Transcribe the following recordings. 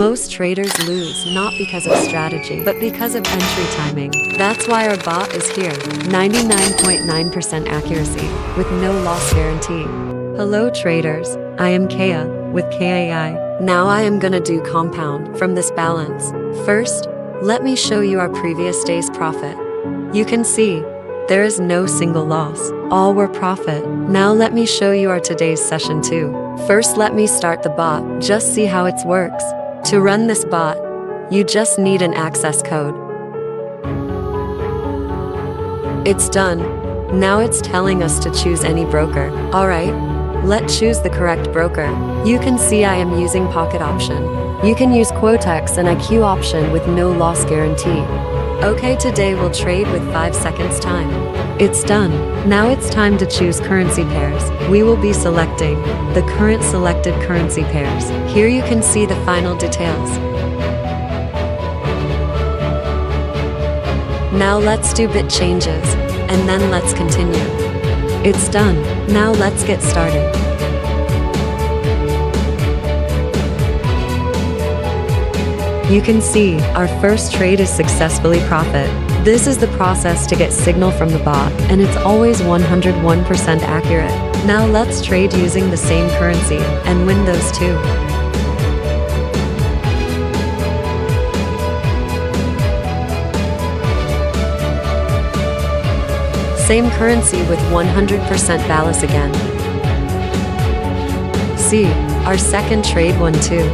Most traders lose not because of strategy, but because of entry timing. That's why our bot is here. 99.9% accuracy, with no loss guarantee. Hello traders, I am Keya, with Keya. Now I am gonna do compound from this balance. First, let me show you our previous day's profit. You can see, there is no single loss. All were profit. Now let me show you our today's session too. First let me start the bot, just see how it works. To run this bot, you just need an access code. It's done. Now it's telling us to choose any broker. Alright, let's choose the correct broker. You can see I am using Pocket option. You can use Quotex and IQ option with no loss guarantee. Okay, today we'll trade with 5 seconds time. It's done. Now it's time to choose currency pairs. We will be selecting the current selected currency pairs. Here you can see the final details. Now let's do bit changes, and then let's continue. It's done. Now let's get started. You can see, our first trade is successfully profit. This is the process to get signal from the bot, and it's always 101% accurate. Now let's trade using the same currency, and win those too. Same currency with 100% balance again. See, our second trade won too.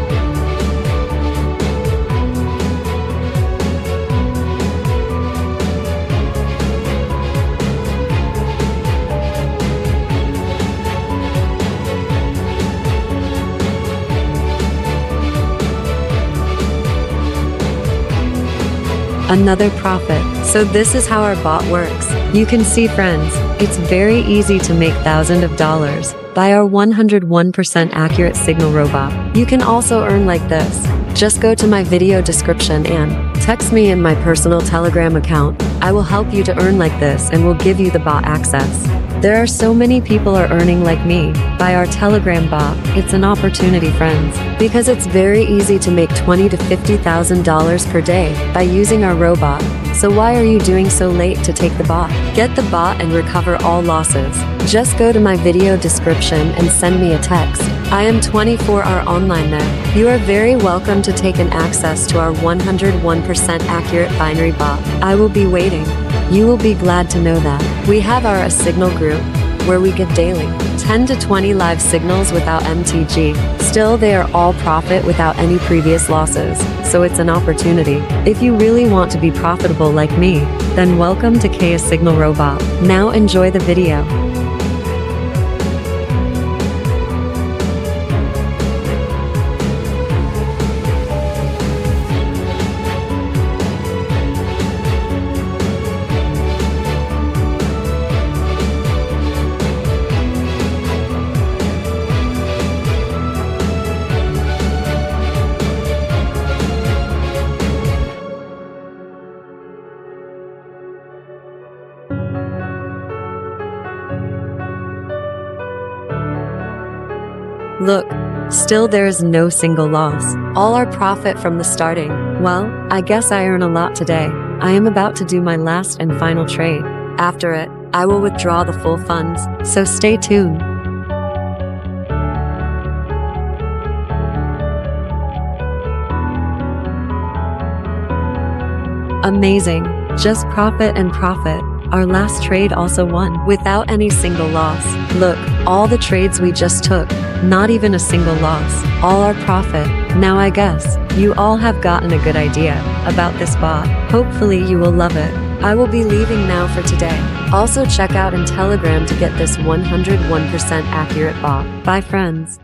Another profit. So this is how our bot works. You can see friends, it's very easy to make thousands of dollars by our 101% accurate signal robot. You can also earn like this. Just go to my video description and text me in my personal Telegram account. I will help you to earn like this and will give you the bot access. There are so many people are earning like me by our Telegram bot. It's an opportunity, friends, because it's very easy to make $20,000 to $50,000 per day by using our robot. So why are you doing so late to take the bot? Get the bot and recover all losses. Just go to my video description and send me a text. I am 24-hour online there. You are very welcome to take an access to our 101% accurate binary bot. I will be waiting. You will be glad to know that. We have our signal group, where we get daily 10 to 20 live signals without MTG. Still, they are all profit without any previous losses, so it's an opportunity. If you really want to be profitable like me, then welcome to Keya Signal Robot. Now enjoy the video. Look, still there is no single loss. All our profit from the starting. Well, I guess I earn a lot today. I am about to do my last and final trade. After it, I will withdraw the full funds, so stay tuned. Amazing. Just profit and profit. Our last trade also won, without any single loss. Look, all the trades we just took, not even a single loss. All our profit. Now I guess, you all have gotten a good idea about this bot. Hopefully you will love it. I will be leaving now for today. Also check out in Telegram to get this 101% accurate bot. Bye friends.